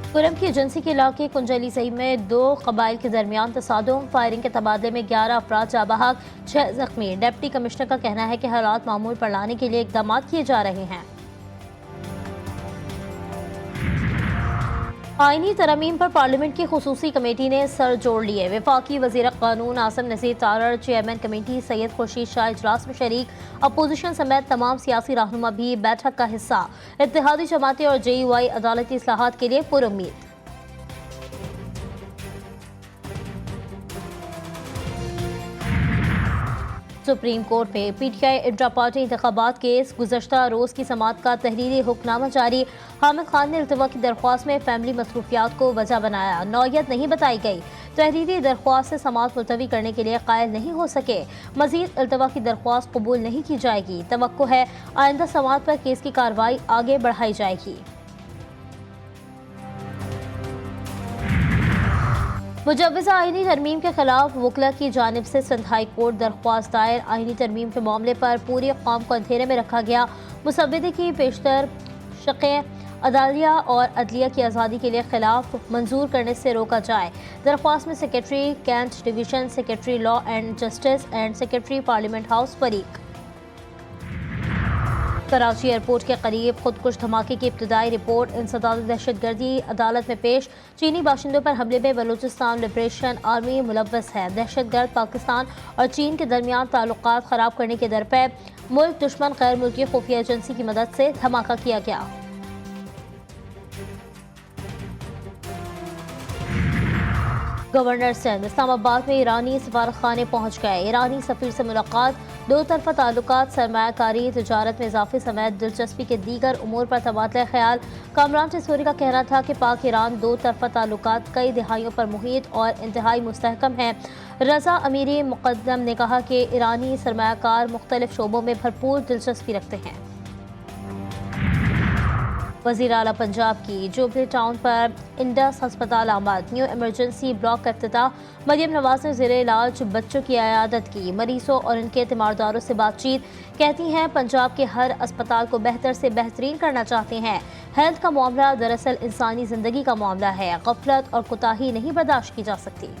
कुरम की एजेंसी के इलाके कुंजली सही में दो कबाइल के दरमियान तसादुम, फायरिंग के तबादले में 11 अफराद जाँ बहक, 6 जख्मी। डिप्टी कमिश्नर का कहना है कि हालात मामूल पर लाने के लिए इकदाम किए जा रहे हैं। आईनी तरमीम पर पार्लियामेंट की खुसूसी कमेटी ने सर जोड़ लिए। वफाकी वजीर कानून आसिम नज़ीर तारड़, चेयरमैन कमेटी सैयद खुर्शीद शाह इजलास में शरीक। अपोजिशन समेत तमाम सियासी रहनुमा भी बैठक का हिस्सा। इत्तेहादी जमातें और JUI अदालती इस्लाहात के लिए पुरुम्मीद। सुप्रीम कोर्ट में PTI इंट्रा पार्टी इंतखाबात केस, गुज़श्ता रोज़ की समाअत का तहरीरी हुक्मनामा जारी। हामिद खान ने इल्तवा की दरख्वास्त में फैमिली मसरूफियात को वजह बनाया, नौयत नहीं बताई गई। तहरीरी दरख्वास्त से समाअत मुलतवी करने के लिए कायल नहीं हो सके। मजीद इल्तवा की दरख्वास्त कबूल नहीं की जाएगी। तवक्को है आइंदा समाअत पर केस की कार्रवाई आगे बढ़ाई जाएगी। मुजव्वज़ा आईनी तरमीम के खिलाफ वकला की जानिब से सिंध हाई कोर्ट दरख्वास्त दायर। आईनी तरमीम के मामले पर पूरी कौम को अंधेरे में रखा गया। मुसव्विदे की पेशतर शक़े अदालिया और अदलिया की आज़ादी के लिए खिलाफ मंजूर करने से रोका जाए। दरख्वास्त में secretary cantt division, secretary law and justice and secretary parliament house फरीक। कराची एयरपोर्ट के करीब खुदकुश धमाके की इब्तदाई रिपोर्ट। इंसदाद दहशतगर्दी अदालत में पेश। चीनी बाशिंदों पर हमले में बलूचिस्तान लिबरेशन आर्मी मुलव्वस है। दहशतगर्द पाकिस्तान और चीन के दरमियान ताल्लुकात ख़राब करने के दर पे मुल्क दुश्मन गैर मुल्की खुफिया एजेंसी की मदद से धमाका किया गया। गवर्नर सिंध इस्लामाबाद में ईरानी सफारतखाने पहुँच गए। ईरानी सफीर से मुलाकात। दो तरफा ताल्लुकात, सरमायाकारी, तिजारत में इजाफे समेत दिलचस्पी के दीगर उमूर पर तबादला ख्याल। कामरान टिसोरी का कहना था कि पाक ईरान दो तरफा ताल्लुकात कई दहाइयों पर मुहित और इंतहाई मुस्तहकम हैं। रजा अमीरी मुक़द्दम ने कहा कि ईरानी सरमायाकार मुख्तलिफ शोबों में भरपूर दिलचस्पी रखते हैं। वज़ीर आला पंजाब की जुबली टाउन पर इंडस हस्पताल आमद। न्यू इमरजेंसी ब्लॉक का इफ्तिताह। मरियम नवाज ने ज़ेरे इलाज बच्चों की इयादत की। मरीजों और उनके तीमारदारों से बातचीत। कहती हैं पंजाब के हर अस्पताल को बेहतर से बेहतरीन करना चाहते हैं। हेल्थ का मामला दरअसल इंसानी ज़िंदगी का मामला है। गफलत और कोताही नहीं बर्दाश्त की जा सकती।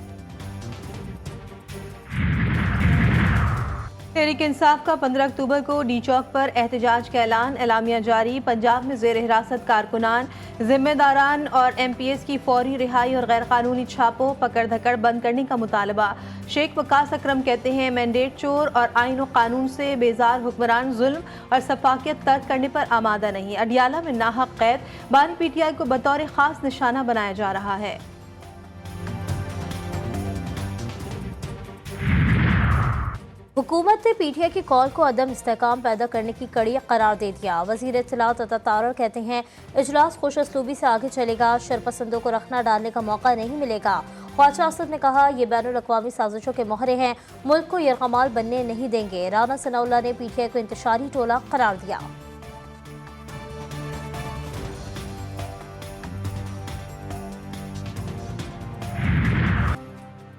तहरीक इंसाफ का 15 अक्टूबर को डी चौक पर एहतजाज का ऐलान। एलामिया जारी। पंजाब में ज़ेर हिरासत कारकुनान, जिम्मेदारान और MPs की फौरी रिहाई और गैर कानूनी छापों, पकड़ धकड़ बंद करने का मुतालबा। शेख वकास अकरम कहते हैं मैंडेट चोर और आइन और कानून से बेजार हुक्मरान जुल्म और सफाकियत तर्क करने पर आमादा नहीं। अडियाला में नाहक कैद, बानी PTI को बतौर खास निशाना बनाया जा रहा है। हुकूमत ने PTI की कॉल को अदम इस्तेहकाम पैदा करने की कड़ी करार दे दिया। वज़ीर इत्तलात अता तारड़ कहते हैं इजलास खुश असलूबी से आगे चलेगा, शरपसंदों को रखना डालने का मौका नहीं मिलेगा। ख्वाजा असद ने कहा ये बैनुल अक़वामी साजिशों के मोहरे हैं, मुल्क को यरगमाल बनने नहीं देंगे। राना सनाउल्लाह ने PTI को इंतशारी टोला करार दिया।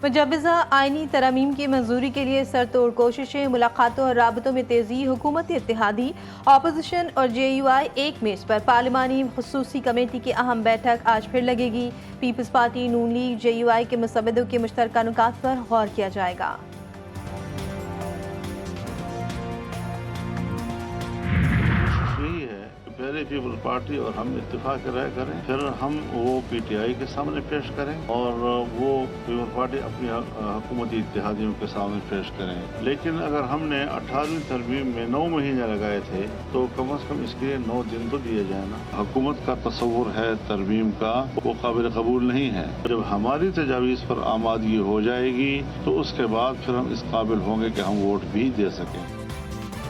मुजव्वज़ा आईनी तरमीम की मंजूरी के लिए सरतोड़ कोशिशें, मुलाकातों और राबतों में तेजी। हुकूमती इत्तेहादी, अपोजिशन और JUI एक मेज पर। पार्लिमानी खुसूसी कमेटी की अहम बैठक आज फिर लगेगी। पीपल्स पार्टी, नून लीग, JUI के मुसव्विदों के मुश्तरका नुकात पर गौर किया जाएगा। पहले पीपल्स पार्टी और हम इत्तेफाक राय करें, फिर हम वो PTI के सामने पेश करें और वो पीपल्स पार्टी अपनी हुकूमती इत्तेहादियों के सामने पेश करें। लेकिन अगर हमने 18वीं तरमीम में 9 महीने लगाए थे तो कम अज़ कम इसके लिए 9 दिन तो दिए जाए ना। हुकूमत का तस्वुर है तरमीम का, वो काबिल कबूल नहीं है। जब हमारी तजावीज़ पर आमादगी हो जाएगी तो उसके बाद फिर हम इस काबिल होंगे कि हम वोट भी दे सकें।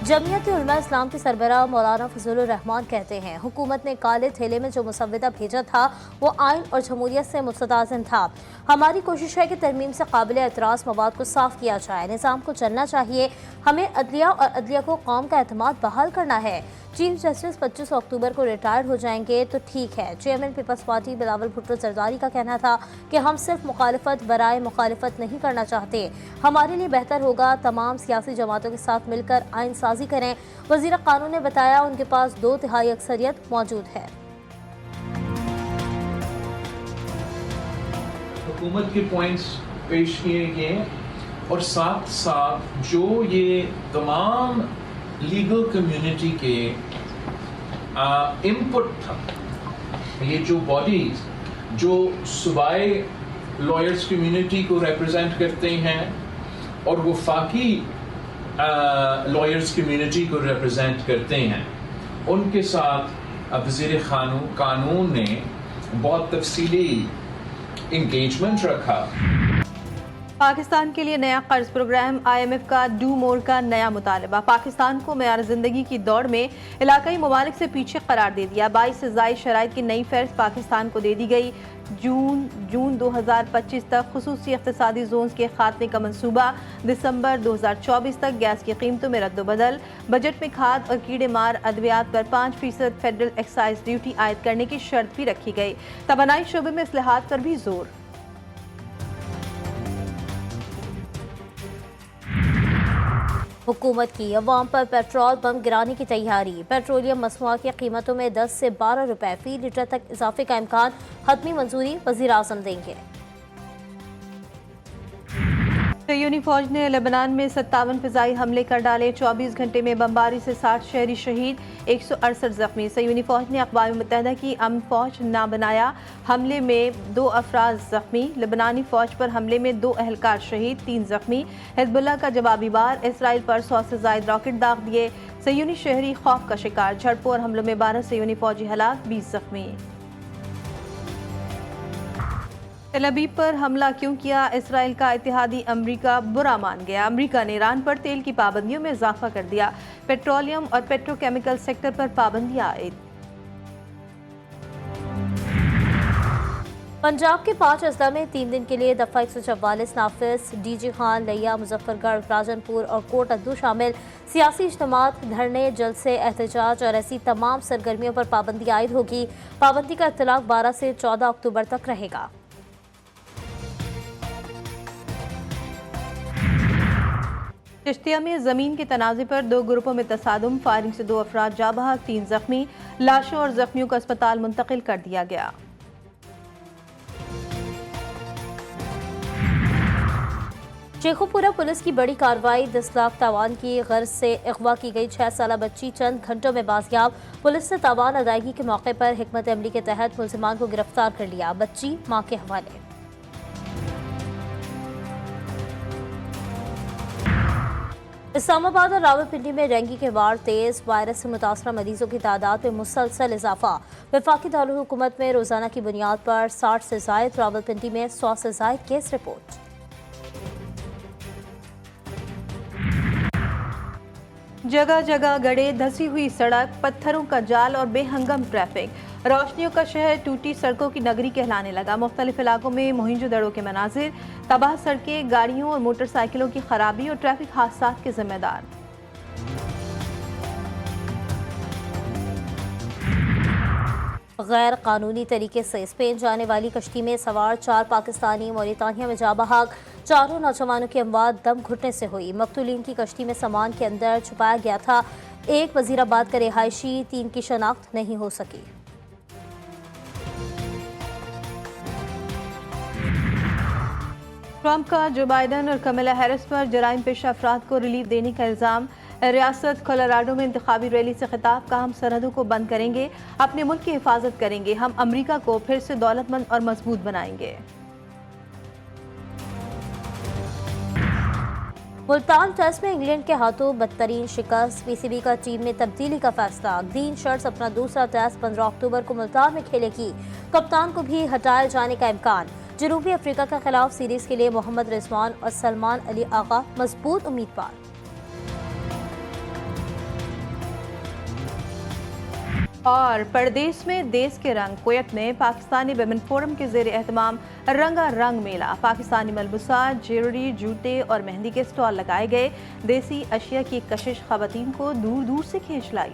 जमीयत उलमा इस्लाम के सरबराह मौलाना फजलुर रहमान कहते हैं हुकूमत ने काले थैले में जो मुसव्विदा भेजा था वो आइन और जमहूरियत से मुस्तदाज़िन था। हमारी कोशिश है कि तरमीम से काबिल एतराज़ मवाद को साफ किया जाए। निज़ाम को चलना चाहिए। हमें अदलिया और अदलिया को कौम का एतमाद बहाल करना है। चीफ जस्टिस 25 अक्टूबर को रिटायर्ड हो जाएंगे तो ठीक है। चेयरमैन पीपल्स पार्टी बिलावल भुट्टो जरदारी का कहना था कि हम सिर्फ मुखालिफत बराए मुखालिफत नहीं करना चाहते। हमारे लिए बेहतर होगा तमाम सियासी जमातों के साथ मिलकर आइन साजी करें। वज़ीर कानून ने बताया उनके पास 2/3 अक्सरियत मौजूद है। हुकूमत के पॉइंट्स पेश किए गए हैं और साथ साथ जो ये तमाम लीगल कम्युनिटी के इनपुट था, ये जो बॉडीज जो सूबाई लॉयर्स कम्युनिटी को रिप्रेजेंट करते हैं और वफाकी लॉयर्स कम्युनिटी को रिप्रेजेंट करते हैं, उनके साथ वज़ीर कानून ने बहुत तफसीली इंगेजमेंट रखा। पाकिस्तान के लिए नया कर्ज प्रोग्राम, IMF का डू मोर का नया मुतालबा। पाकिस्तान को मेयार ज़िंदगी की दौड़ में इलाकाई ममालिक से पीछे करार दे दिया। 22 से ज़ायद शराइत की नई फहरिस्त पाकिस्तान को दे दी गई। जून 2025 तक खुसूसी इक़्तिसादी जोन्स के खात्मे का मंसूबा। दिसंबर 2024 तक गैस की कीमतों में रद्दोबदल। बजट में खाद और कीड़े मार अद्वियात पर 5% फेडरल एक्साइज ड्यूटी आयद करने की शर्त भी रखी गई। तवानाई शोबे में इस्लाहात पर भी जोर। हुकूमत की अवाम पर पेट्रोल बम गिराने की तैयारी। पेट्रोलियम मसनूआत की कीमतों में 10 से 12 रुपए फी लीटर तक इजाफे का इम्कान। हतमी मंजूरी वज़ीर आज़म देंगे। यूनी फौज ने लेबनान में 57 फ़िज़ाई हमले कर डाले। 24 घंटे में बमबारी से 60 शहरी शहीद, 168 जख्मी। यूनी फौज ने अक़वाम मुत्तहिदा की अमन फौज ना बनाया हमले में 2 अफराद जख्मी। लेबनानी फौज पर हमले में 2 अहलकार शहीद, 3 जख्मी। हिज़्बुल्लाह का जवाबी वार, इसराइल पर 100 से ज़ायद रॉकेट दाग दिए। सयूनी शहरी खौफ का शिकार, झड़पों और हमलों में 12 सयूनी फौजी हलाक, 20 जख्मी। तेल अवीव पर हमला क्यों किया? इसराइल का इत्तेहादी अमरीका बुरा मान गया। अमरीका ने ईरान पर तेल की पाबंदियों में इजाफा कर दिया। पेट्रोलियम और पेट्रोकेमिकल सेक्टर पर पाबंदियां आयद। पंजाब के 5 अजला में 3 दिन के लिए दफा 144 नाफिज। DG खान, लिया, मुजफ्फरगढ़, राजनपुर और कोट अद्दू शामिल। सियासी इज्तिमात, धरने, जलसे, एहतजाज और ऐसी तमाम सरगर्मियों पर पाबंदी आयद होगी। पाबंदी का इत्तलाक 12 से 14 अक्टूबर तक रहेगा। चिश्तिया में ज़मीन के तनाज़े पर 2 ग्रुपों में तसादुम, फायरिंग से 2 अफराद जाँ बहक, 3 जख्मी। लाशों और जख्मियों को अस्पताल मुंतकिल कर दिया गया। शेखुपुरा पुलिस की बड़ी कार्रवाई। 10 लाख तावान की गर्ज से अगवा की गई 6 साला बच्ची चंद घंटों में बाजियाब। पुलिस ने तावान अदायगी के मौके पर हिकमत अमली के तहत मुल्जिमान को गिरफ्तार कर लिया। बच्ची मां के हवाले। इस्लामाबाद और रावलपिंडी में डेंगू के वार तेज। वायरस से मुतासरा मरीजों की तादाद में मुसलसल इजाफा। वफाकी दारुल हुकूमत में रोजाना की बुनियाद पर 60 से जायद, रावलपिंडी में 100 से जायद केस रिपोर्ट। जगह जगह गड्ढे, धसी हुई सड़क, पत्थरों का जाल और बेहंगम ट्रैफिक। रोशनियों का शहर टूटी सड़कों की नगरी कहलाने लगा। मुख्तलिफ इलाकों में मोहिंजोदड़ो के मनाजिर, तबाह सड़कें, गाड़ियों और मोटरसाइकिलों की खराबी और ट्रैफिक हादसात के जिम्मेदार। गैर कानूनी तरीके से स्पेन जाने वाली कश्ती में सवार 4 पाकिस्तानी मौरितानिया में जा बहाक। 4 नौजवानों की अमवात दम घुटने से हुई। मकतूलीन की कश्ती में सामान के अंदर छुपाया गया था। एक वजीराबाद का रिहायशी, 3 की शनाख्त नहीं हो सकी। ट्रंप का जो बाइडन और कमला हैरिस पर जराइम पेशा अफराद को रिलीफ देने का इल्ज़ाम। रियासत कोलोराडो में इंतखाबी रैली से खिताब, कहा हम सरहदों को बंद करेंगे, अपने मुल्क की हिफाजत करेंगे, हम अमरीका को फिर से दौलतमंद और मजबूत बनाएंगे। मुल्तान टेस्ट में इंग्लैंड के हाथों बदतरीन शिकस्त। PCB का टीम में तब्दीली का फैसला। ग्रीन शर्ट्स अपना दूसरा टेस्ट 15 अक्टूबर को मुल्तान में खेलेगी। कप्तान को भी हटाए जाने का इम्कान। जनूबी अफ्रीका के खिलाफ सीरीज के लिए मोहम्मद रिजवान और सलमान अली आगा मजबूत उम्मीदवार। और परदेश में देश के रंग। कुवैत में पाकिस्तानी विमेन फोरम के ज़ेर एहतमाम रंगारंग मेला। पाकिस्तानी मलबूसात, ज्वेलरी, जूते और मेहंदी के स्टॉल लगाए गए। देसी अशिया की कशिश ख़वातीन को दूर दूर से खींच लाई।